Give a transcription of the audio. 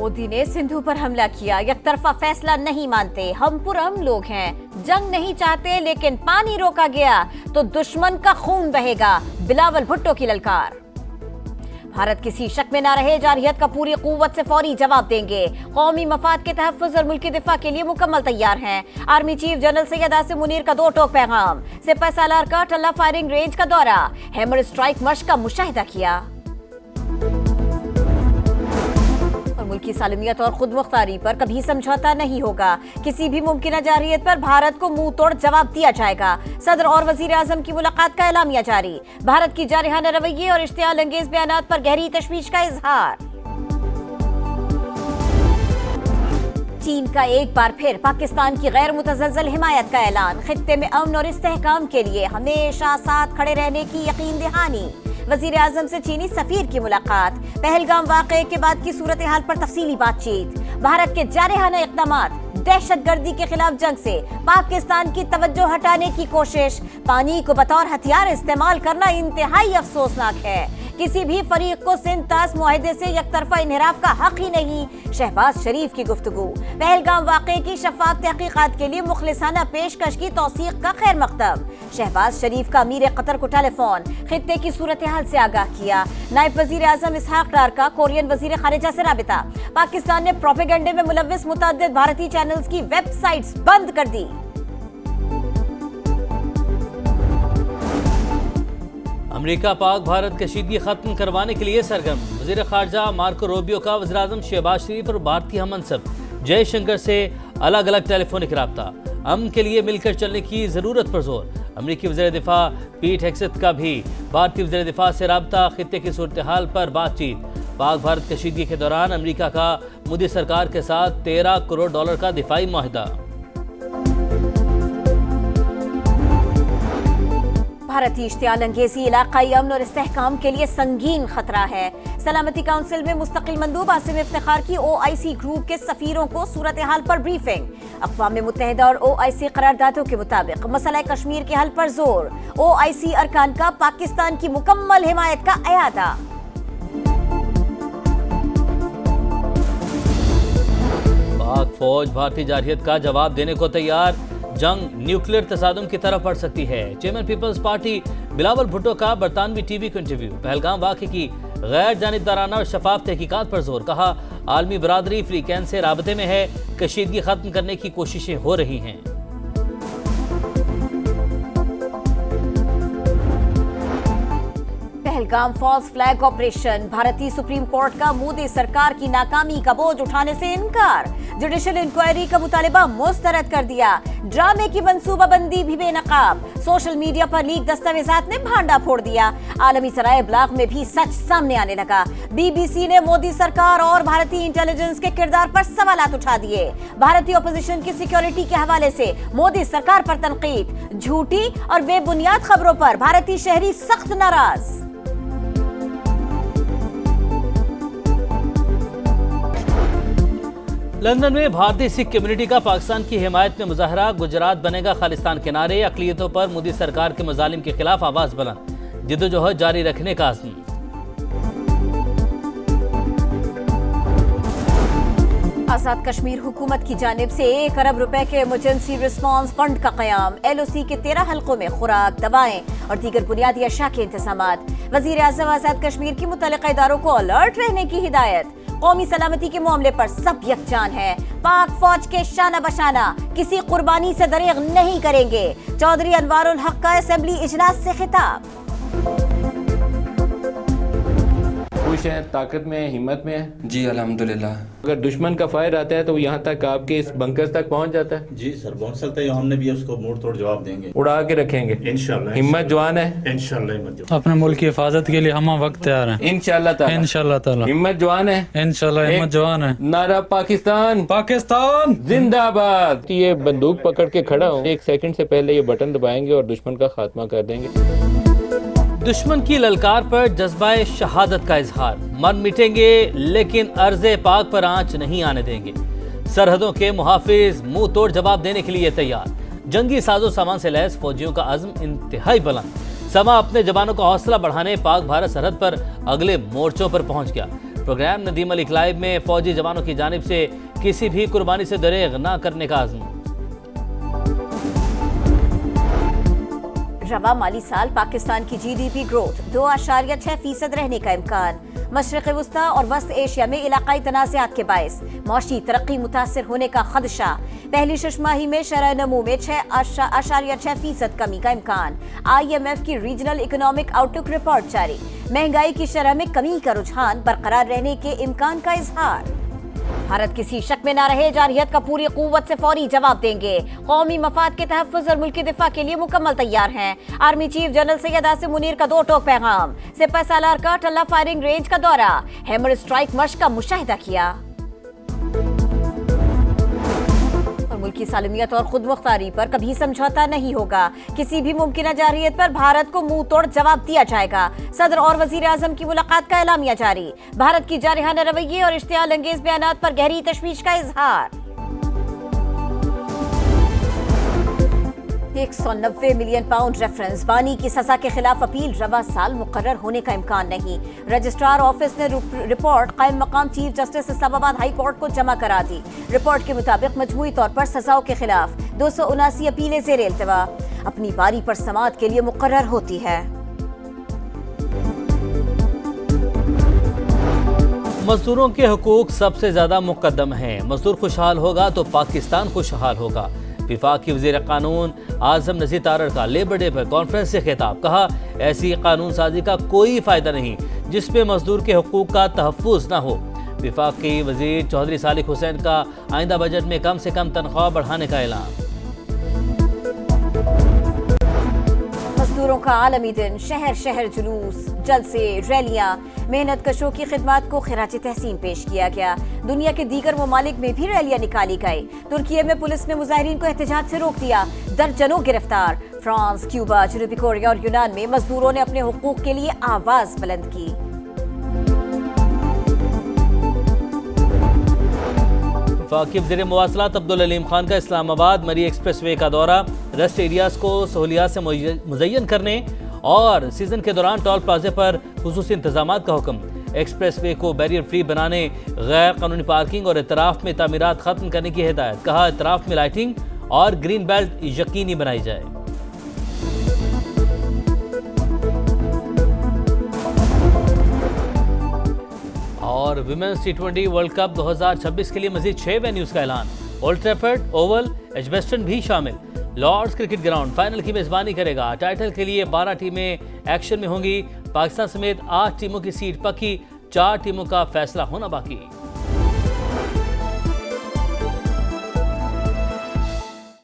मोदी ने सिंधु पर हमला किया, एक तरफा फैसला नहीं मानते, हम पुरअमन लोग हैं, जंग नहीं चाहते लेकिन पानी रोका गया तो दुश्मन का खून बहेगा, बिलावल भुट्टो की ललकार। भारत किसी शक में ना रहे, जारहियत का पूरी कुव्वत से फौरी जवाब देंगे, कौमी मफाद के तहफ़्फ़ुज़ और मुल्की दिफा के लिए मुकम्मल तैयार हैं। Army chief general Syed Asim Munir का 2 टोक पैगाम, सिपह सालार का टल्ला फायरिंग रेंज का दौरा, हैमर स्ट्राइक मश्क का मुशाहिदा किया। मुल्की सालमियत और खुद मुख्तारी पर कभी समझौता नहीं होगा, किसी भी मुमकिन जारहियत पर भारत को मुंह तोड़ जवाब दिया जाएगा। सदर और वजीर आजम की मुलाकात का एलामिया जारी, भारत की जारहाना रवैये और इश्तियाल अंगेज बयानात पर गहरी तशवीश का इजहार। चीन का एक बार फिर पाकिस्तान की गैर मुतज़लज़ल हिमायत का ऐलान, खित्ते में अमन और इस्तेहकाम के लिए हमेशा साथ खड़े रहने की यकीन दहानी। वजीर आजम से चीनी सफीर की मुलाकात, पहलगाम वाक़े के बाद की सूरत हाल पर तफसीली बातचीत, भारत के जारहाना इक़दामात, दहशतगर्दी के खिलाफ जंग से पाकिस्तान की तवज्जो हटाने की कोशिश, पानी को बतौर हथियार इस्तेमाल करना इंतहाई अफसोसनाक है। किसी भी फरीक को सिंध तास मुआहदे से यकतरफा इन्हिराफ का हक ही नहीं। शहबाज शरीफ की गुफ्तगू, पहलगाम वाक़े की शफ़ाफ़ तहक़ीक़ात के लिए मुखलिसाना पेशकश की तौसीक़ का खैर मक़दम। शहबाज शरीफ का अमीर कतर को टेलीफोन, खित्ते की सूरत हाल से आगाह किया। नायब वज़ीर आज़म इसहाक़ डार का कोरियन वज़ीर ख़ारिजा से राबिता। पाकिस्तान ने प्रोपेगेंडे में मुलव्विस मुतअद्दिद भारतीय चैनल्स की वेबसाइट्स बंद कर दी। अमेरिका पाक भारत कशीदगी खत्म करवाने के लिए सरगर्म, वज़ीर ख़ारजा मार्को रूबियो का वज़ीर आज़म शहबाज शरीफ और भारतीय हममंसब जयशंकर से अलग अलग टेलीफोनिक रब्ता, अमन के लिए मिलकर चलने की ज़रूरत पर जोर। अमरीकी वज़ीर दिफा पीट हेगसेथ का भी भारतीय वज़ीर दिफा से रब्ता, खित्ते की सूरत हाल पर बातचीत। पाक भारत कशीदगी के दौरान अमरीका का मोदी सरकार के साथ $13 करोड़ का दिफाई मुआहदा। भारतीय इश्तियाल अंगेज़ी इलाकाई अमन और इस्तेहकाम के लिए संगीन खतरा है। सलामती काउंसिल में मुस्तकिल मंदूब आसिम इफ्तिखार की OIC ग्रुप के सफीरों को सूरत हाल पर ब्रीफिंग। अक़वाम मुत्तहिदा और OIC करारदादों के मुताबिक मसला कश्मीर के हल पर जोर, OIC अरकान का पाकिस्तान की मुकम्मल हिमायत का अयादा। पाक फौज भारतीय जारहियत का जवाब देने को तैयार, जंग न्यूक्लियर तसादुम की तरफ बढ़ सकती है। चेयरमैन पीपल्स पार्टी बिलावल भुट्टो का बरतानवी टीवी को इंटरव्यू, पहलगाम वाक़े की गैर जानिबदाराना और शफाफ तहकीकात पर जोर, कहा आलमी बरादरी फ्रीकैन से राबते में है, कशीदगी खत्म करने की कोशिशें हो रही हैं। पहलगाम फॉल्स फ्लैग ऑपरेशन, भारतीय सुप्रीम कोर्ट का मोदी सरकार की नाकामी का बोझ उठाने से इनकार, जुडिशल इंक्वायरी का मुतालिबा मुस्तरद कर दिया, ड्रामे की मंसूबाबंदी भी बेनकाब, सोशल मीडिया पर लीक दस्तावेजात ने भांडा फोड़ दिया, आलमी सराय ब्लाग में भी सच सामने आने लगा। BBC ने मोदी सरकार और भारतीय इंटेलिजेंस के किरदार पर सवालात उठा दिए, भारतीय ओपोजिशन की सिक्योरिटी के हवाले से मोदी सरकार पर तनकीद, झूठी और बेबुनियाद खबरों पर भारतीय शहरी सख्त नाराज। लंदन में भारतीय सिख कम्युनिटी का पाकिस्तान की हिमायत में मुजाहरा, गुजरात बनेगा खालिस्तान के नारे, अक़लियतों पर मोदी सरकार के मज़ालिम के खिलाफ आवाज़ बुलंद, जिद्दोजहद जारी रखने का अज़्म। आज़ाद कश्मीर हुकूमत की जानिब से 1 अरब रुपए के इमरजेंसी रिस्पांस फंड का क़याम, LOC के 13 हल्कों में खुराक, दवाएं और दीगर बुनियादी अशिया के इंतजामात। वज़ीर आज़म आज़ाद कश्मीर की मुतल्लिक़ा इदारों को अलर्ट रहने की हिदायत। कौमी सलामती के मामले पर सब यकजान है, पाक फौज के शाना बशाना किसी कुर्बानी से दरेग नहीं करेंगे। चौधरी अनवारुल हक का असेंबली इजलास से खिताब। खुश हैं, ताकत में, हिम्मत में है? जी अल्हम्दुलिल्लाह। अगर दुश्मन का फायर आता है तो वो यहाँ तक आपके इस बंकर तक पहुँच जाता है? जी सर, पहुँच सकता है, हमने भी उसको मुंह तोड़ जवाब देंगे, उड़ा के रखेंगे इंशाल्लाह। हिम्मत जवान है इंशाल्लाह, हिम्मत अपने मुल्क की हिफाजत के लिए हम वक्त तैयार हैं इंशाल्लाह ताला। हिम्मत जवान है इंशाल्लाह, हिम्मत जवान है। नारा पाकिस्तान पाकिस्तान जिंदाबाद। ये बंदूक पकड़ के खड़ा हूँ, 1 सेकंड से पहले ये बटन दबाएंगे और दुश्मन का खात्मा कर देंगे। दुश्मन की ललकार पर जज्बाए शहादत का इजहार, मर मिटेंगे लेकिन अर्ज़े पाक पर आंच नहीं आने देंगे, सरहदों के मुहाफिज मुंह तोड़ जवाब देने के लिए तैयार, जंगी साजो सामान से लैस फौजियों का अज़्म इंतहाई बुलंद। समा अपने जवानों का हौसला बढ़ाने पाक भारत सरहद पर अगले मोर्चों पर पहुंच गया। پروگرام ندیم علی کلائیو میں فوجی جوانوں کی جانب سے کسی بھی قربانی سے دریغ نہ کرنے کا عزم۔ رواں مالی سال پاکستان کی جی ڈی پی گروتھ 2.6% رہنے کا امکان۔ مشرق وسطی اور وسط ایشیا میں علاقائی تنازعات کے باعث معاشی ترقی متاثر ہونے کا خدشہ۔ پہلی شش ماہی میں شرح نمو میں 6.6% کمی کا امکان۔ IMF کی ریجنل اکنامک آؤٹ لک رپورٹ جاری۔ مہنگائی کی شرح میں کمی کا رجحان برقرار رہنے کے امکان کا اظہار۔ بھارت کسی شک میں نہ رہے، جارحیت کا پوری قوت سے فوری جواب دیں گے۔ قومی مفاد کے تحفظ اور ملکی دفاع کے لیے مکمل تیار ہیں۔ Army chief general Syed Asim Munir کا 2 ٹوک پیغام۔ سپہ سالار کا ٹلہ فائرنگ رینج کا دورہ، ہیمر اسٹرائک مشق کا مشاہدہ کیا۔ اور ملکی سالمیت اور خود مختاری پر کبھی سمجھوتہ نہیں ہوگا۔ کسی بھی ممکنہ جارحیت پر بھارت کو منہ توڑ جواب دیا جائے گا۔ صدر اور وزیر اعظم کی ملاقات کا اعلامیہ جاری۔ بھارت کی جارحانہ رویے اور اشتعال انگیز بیانات پر گہری تشویش کا اظہار۔ 190 ملین پاؤنڈ ریفرنس بانی کی سزا کے خلاف اپیل رواں سال مقرر ہونے کا امکان نہیں۔ رجسٹرار آفس نے رپورٹ قائم مقام چیف جسٹس اسلام آباد ہائی کورٹ کو جمع کرا دی۔ رپورٹ کے مطابق مجموعی طور پر سزاؤں کے خلاف 279 اپیلیں زیر التوا اپنی باری پر سماعت کے لیے مقرر ہوتی ہے۔ مزدوروں کے حقوق سب سے زیادہ مقدم ہیں۔ مزدور خوشحال ہوگا تو پاکستان خوشحال ہوگا۔ وفاقی وزیر قانون اعظم نذیر تارڑ کا لیبر ڈے پر کانفرنس سے خطاب۔ کہا ایسی قانون سازی کا کوئی فائدہ نہیں جس میں مزدور کے حقوق کا تحفظ نہ ہو۔ وفاقی وزیر چودھری صالح حسین کا آئندہ بجٹ میں کم سے کم تنخواہ بڑھانے کا اعلان۔ مزدوروں کا عالمی دن، شہر شہر جلوس، جلسے، ریلیاں، محنت کشوں کی خدمات کو خراج تحسین پیش کیا گیا۔ دنیا کے دیگر ممالک میں بھی ریلیاں نکالی گئی۔ ترکی میں پولیس نے مظاہرین کو احتجاج سے روک دیا، درجنوں گرفتار۔ فرانس، کیوبا، جنوبی کوریا اور یونان میں مزدوروں نے اپنے حقوق کے لیے آواز بلند کی۔ وفاقی وزیر مواصلات عبدالعلیم خان کا اسلام آباد مری ایکسپریس وے کا دورہ۔ ریسٹ ایریاز کو سہولیات سے مزین کرنے اور سیزن کے دوران ٹول پلازے پر خصوصی انتظامات کا حکم۔ ایکسپریس وے کو بیریئر فری بنانے، غیر قانونی پارکنگ اور اطراف میں تعمیرات ختم کرنے کی ہدایت۔ کہا اطراف میں لائٹنگ اور گرین بیلٹ یقینی بنائی جائے۔ اور ویمنز T20 ورلڈ کپ 2026 کے لیے مزید 6 وینیوز کا اعلان۔ اولڈ ٹریفرڈ، اوول، ایجبسٹن بھی شامل۔ لارڈز کرکٹ گراؤنڈ فائنل کی میزبانی کرے گا۔ ٹائٹل کے لیے 12 ٹیمیں ایکشن میں ہوں گی۔ پاکستان سمیت 8 ٹیموں کی سیٹ پکی، 4 ٹیموں کا فیصلہ ہونا باقی۔